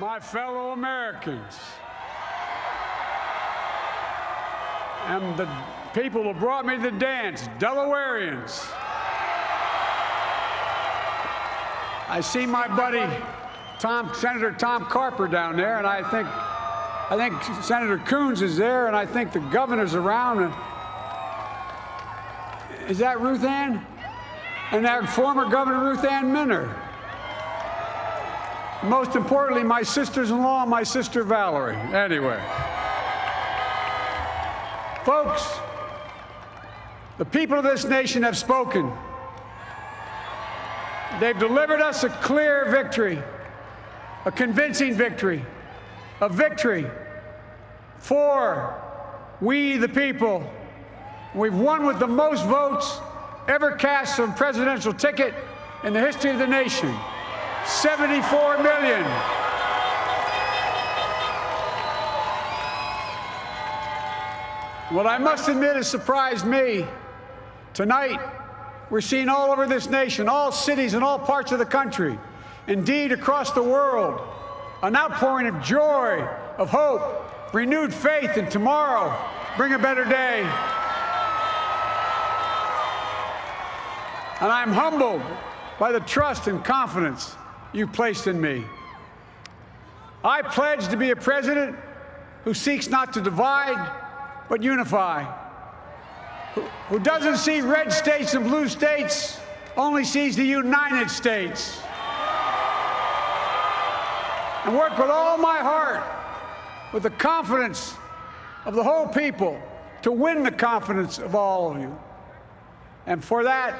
my fellow Americans, and the people who brought me to the dance, Delawareans. I see my buddy Senator Tom Carper down there, and I think Senator Coons is there, and I think the governor's around. Is that Ruth Ann? And that former Governor Ruth Ann Minner. Most importantly, my sisters-in-law and my sister Valerie. Anyway. Folks, the people of this nation have spoken. They've delivered us a clear victory, a convincing victory, a victory for we the people. We've won with the most votes ever cast on a presidential ticket in the history of the nation. 74 million. What I must admit has surprised me. Tonight, we're seeing all over this nation, all cities and all parts of the country, indeed across the world, an outpouring of joy, of hope, renewed faith in tomorrow, bring a better day. And I'm humbled by the trust and confidence you've placed in me. I pledge to be a president who seeks not to divide, but unify, who doesn't see red states and blue states, only sees the United States. And work with all my heart, with the confidence of the whole people, to win the confidence of all of you. And for that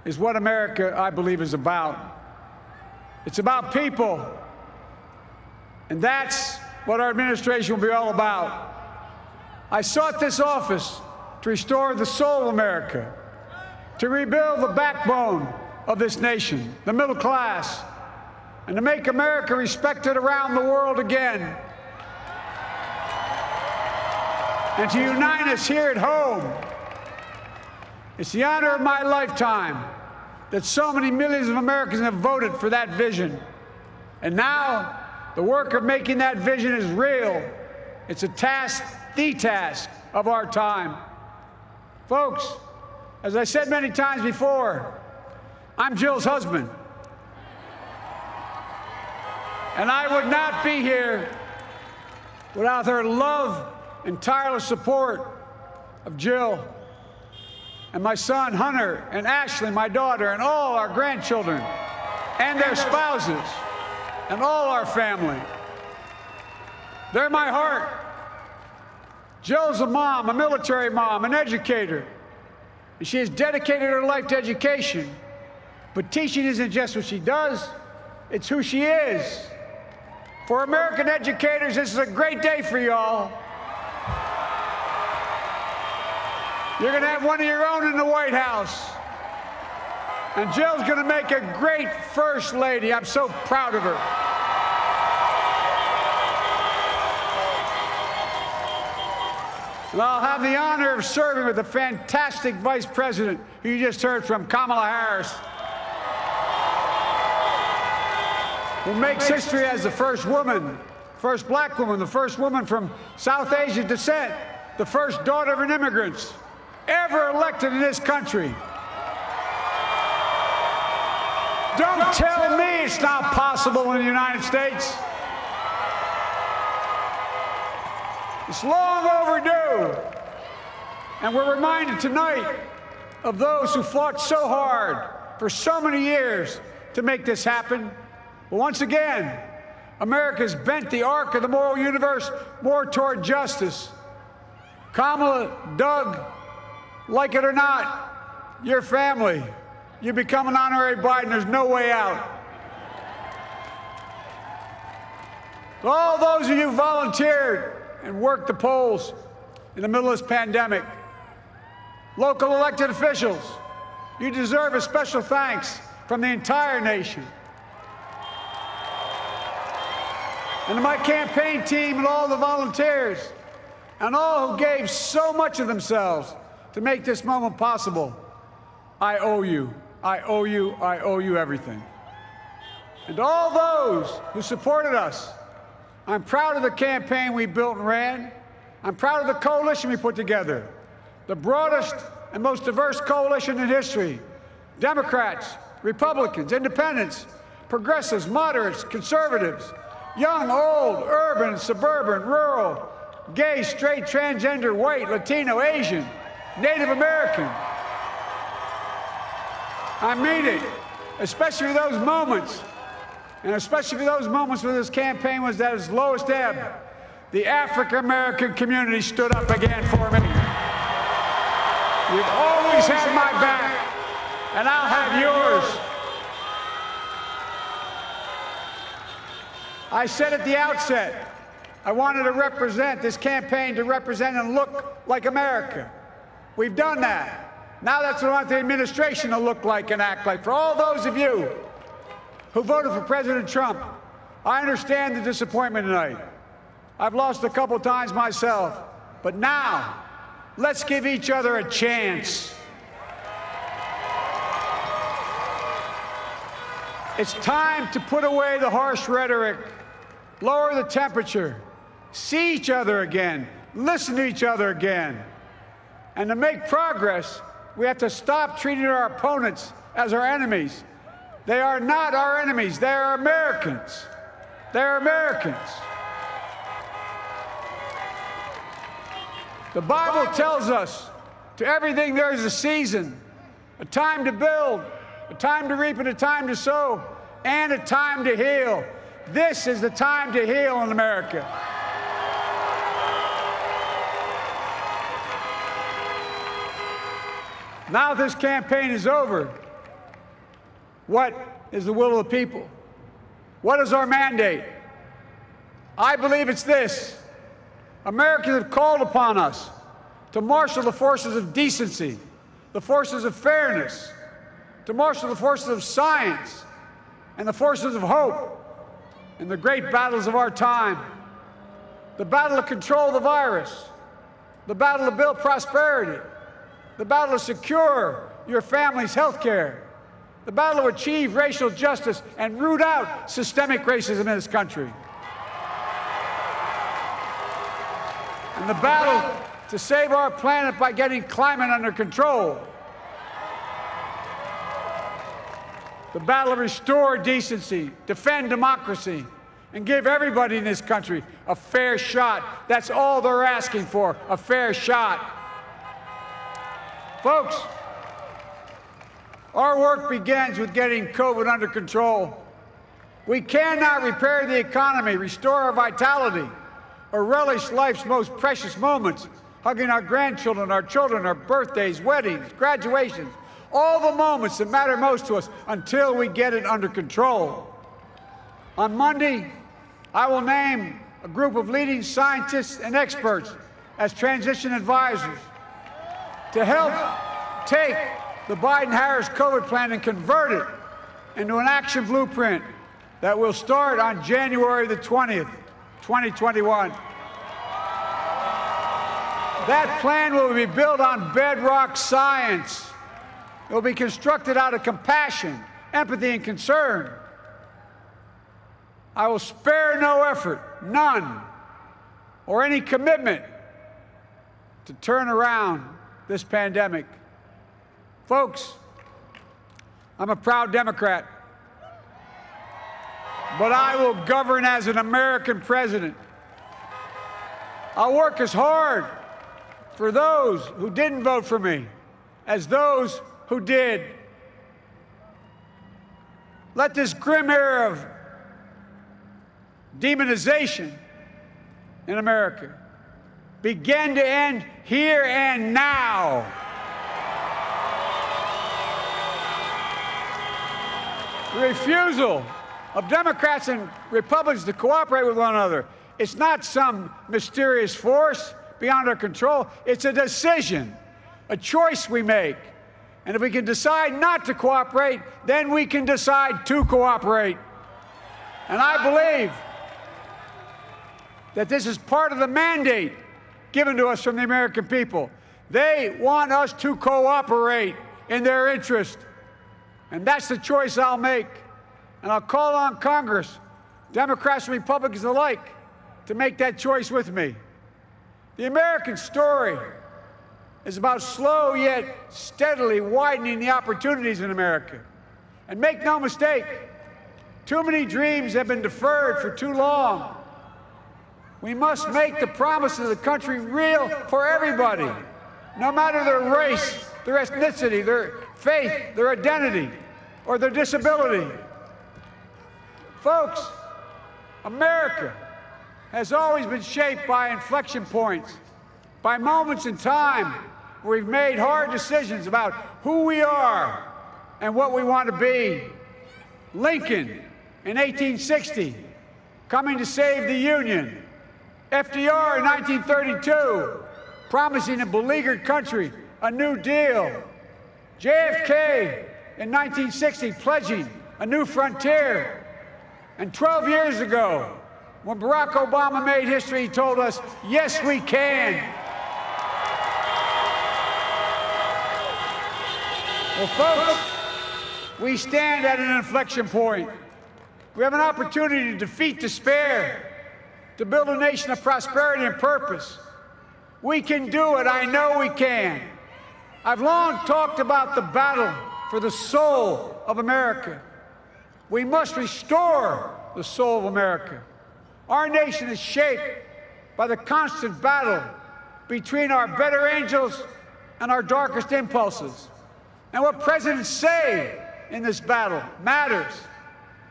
is what America, I believe, is about. It's about people. And that's what our administration will be all about. I sought this office to restore the soul of America, to rebuild the backbone of this nation, the middle class, and to make America respected around the world again, and to unite us here at home. It's the honor of my lifetime that so many millions of Americans have voted for that vision. And now, the work of making that vision is real. It's a task, the task of our time. Folks, as I said many times before, I'm Jill's husband. And I would not be here without her love and tireless support of Jill and my son Hunter and Ashley, my daughter, and all our grandchildren and their spouses and all our family. They're my heart. Jill's a mom, a military mom, an educator, and she has dedicated her life to education. But teaching isn't just what she does, it's who she is. For American educators, this is a great day for y'all. You're going to have one of your own in the White House. And Jill's going to make a great First Lady. I'm so proud of her. And I'll have the honor of serving with the fantastic Vice President who you just heard from, Kamala Harris, who makes history as the first woman, first black woman, the first woman from South Asian descent, the first daughter of an immigrant ever elected in this country. Don't tell me it's not possible in the United States. It's long overdue. And we're reminded tonight of those who fought so hard for so many years to make this happen. But once again, America's bent the arc of the moral universe more toward justice. Kamala, Doug, like it or not, your family, you become an honorary Biden, there's no way out. All those of you who volunteered and worked the polls in the middle of this pandemic, local elected officials, you deserve a special thanks from the entire nation. And to my campaign team and all the volunteers and all who gave so much of themselves to make this moment possible, I owe you. I owe you. I owe you everything. And to all those who supported us, I'm proud of the campaign we built and ran. I'm proud of the coalition we put together, the broadest and most diverse coalition in history. Democrats, Republicans, independents, progressives, moderates, conservatives, young, old, urban, suburban, rural, gay, straight, transgender, white, Latino, Asian, Native American. I mean it, especially those moments, and especially for those moments when this campaign was at its lowest ebb. The African-American community stood up again for me. You've always had my back, and I'll have yours. I said at the outset, I wanted to represent this campaign to represent and look like America. We've done that. Now that's what I want the administration to look like and act like. For all those of you who voted for President Trump, I understand the disappointment tonight. I've lost a couple times myself, but now let's give each other a chance. It's time to put away the harsh rhetoric, lower the temperature, see each other again, listen to each other again. And to make progress, we have to stop treating our opponents as our enemies. They are not our enemies. They are Americans. They're Americans. The Bible tells us, to everything there is a season, a time to build, a time to reap and a time to sow, and a time to heal. This is the time to heal in America. Now this campaign is over. What is the will of the people? What is our mandate? I believe it's this. Americans have called upon us to marshal the forces of decency, the forces of fairness, to marshal the forces of science and the forces of hope in the great battles of our time. The battle to control the virus, the battle to build prosperity, the battle to secure your family's health care, the battle to achieve racial justice and root out systemic racism in this country. And the battle to save our planet by getting climate under control. The battle to restore decency, defend democracy, and give everybody in this country a fair shot. That's all they're asking for, a fair shot. Folks, our work begins with getting COVID under control. We cannot repair the economy, restore our vitality, or relish life's most precious moments, hugging our grandchildren, our children, our birthdays, weddings, graduations, all the moments that matter most to us until we get it under control. On Monday, I will name a group of leading scientists and experts as transition advisors to help take the Biden-Harris COVID plan and convert it into an action blueprint that will start on January the 20th, 2021. That plan will be built on bedrock science. It will be constructed out of compassion, empathy, and concern. I will spare no effort, none, or any commitment to turn around this pandemic. Folks, I'm a proud Democrat, but I will govern as an American president. I'll work as hard for those who didn't vote for me as those who did. Let this grim era of demonization in America begin to end here and now. The refusal of Democrats and Republicans to cooperate with one another, it's not some mysterious force beyond our control. It's a decision, a choice we make. And if we can decide not to cooperate, then we can decide to cooperate. And I believe that this is part of the mandate given to us from the American people. They want us to cooperate in their interest. And that's the choice I'll make. And I'll call on Congress, Democrats and Republicans alike, to make that choice with me. The American story is about slow yet steadily widening the opportunities in America. And make no mistake, too many dreams have been deferred for too long. We must make the promise of the country real for everybody, no matter their race, their ethnicity, their faith, their identity, or their disability. Folks, America has always been shaped by inflection points, by moments in time where we've made hard decisions about who we are and what we want to be. Lincoln in 1860, coming to save the Union. FDR in 1932, promising a beleaguered country a new deal. JFK in 1960, pledging a new frontier. And 12 years ago, when Barack Obama made history, he told us, yes, we can. Well, folks, we stand at an inflection point. We have an opportunity to defeat despair, to build a nation of prosperity and purpose. We can do it. I know we can. I've long talked about the battle for the soul of America. We must restore the soul of America. Our nation is shaped by the constant battle between our better angels and our darkest impulses. And what presidents say in this battle matters.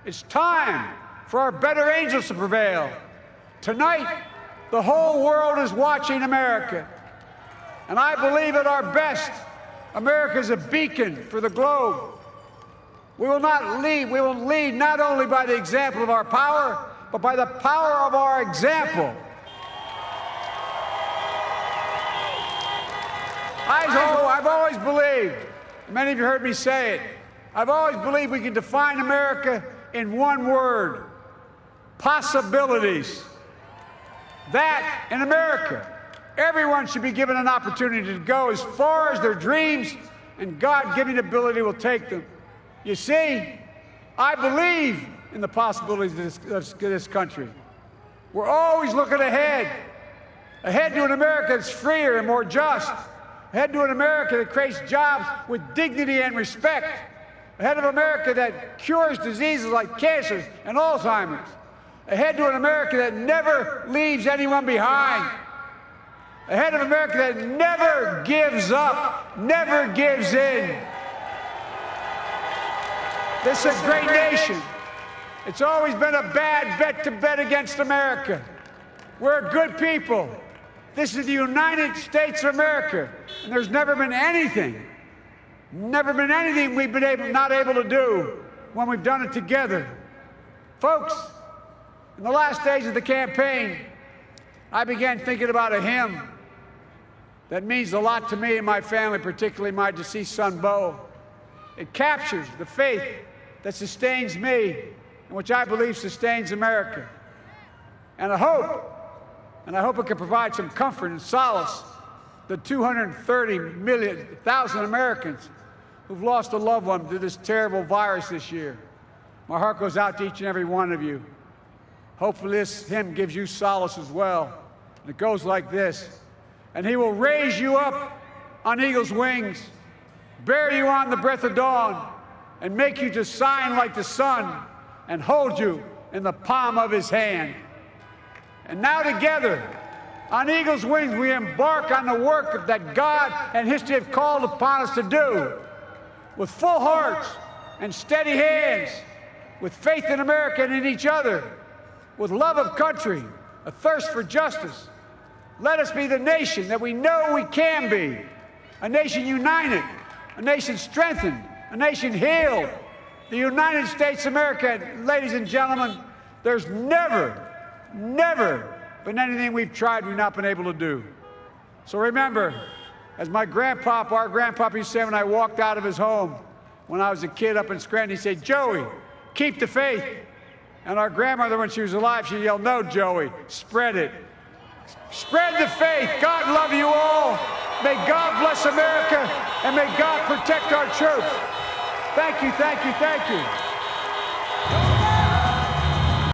It's time for our better angels to prevail. Tonight, the whole world is watching America. And I believe at our best, America is a beacon for the globe. We will lead not only by the example of our power, but by the power of our example. I've always believed, many of you heard me say it, I've always believed we can define America in one word: possibilities. That in America, everyone should be given an opportunity to go as far as their dreams and God-given ability will take them. You see, I believe in the possibilities of this country. We're always looking ahead to an America that's freer and more just, ahead to an America that creates jobs with dignity and respect, ahead of America that cures diseases like cancer and Alzheimer's, ahead to an America that never leaves anyone behind, ahead of America that never gives up, never gives in. This is a great nation. It's always been a bad bet to bet against America. We're a good people. This is the United States of America, and there's never been anything we've been not able to do when we've done it together. Folks, in the last days of the campaign, I began thinking about a hymn that means a lot to me and my family, particularly my deceased son, Bo. It captures the faith that sustains me and which I believe sustains America. And I hope it can provide some comfort and solace to 230,000 Americans who've lost a loved one to this terrible virus this year. My heart goes out to each and every one of you. Hopefully this hymn gives you solace as well. And it goes like this: and he will raise you up on eagle's wings, bear you on the breath of dawn, and make you to shine like the sun, and hold you in the palm of his hand. And now together, on eagle's wings, we embark on the work that God and history have called upon us to do, with full hearts and steady hands, with faith in America and in each other, with love of country, a thirst for justice. Let us be the nation that we know we can be, a nation united, a nation strengthened, a nation healed. The United States of America, ladies and gentlemen, there's never been anything we've tried we've not been able to do. So remember, as our grandpapa used to say when I walked out of his home when I was a kid up in Scranton, he said, "Joey, keep the faith." And our grandmother, when she was alive, she yelled, "No, Joey, spread it. Spread the faith. God love you all. May God bless America, and may God protect our troops." Thank you, thank you, thank you.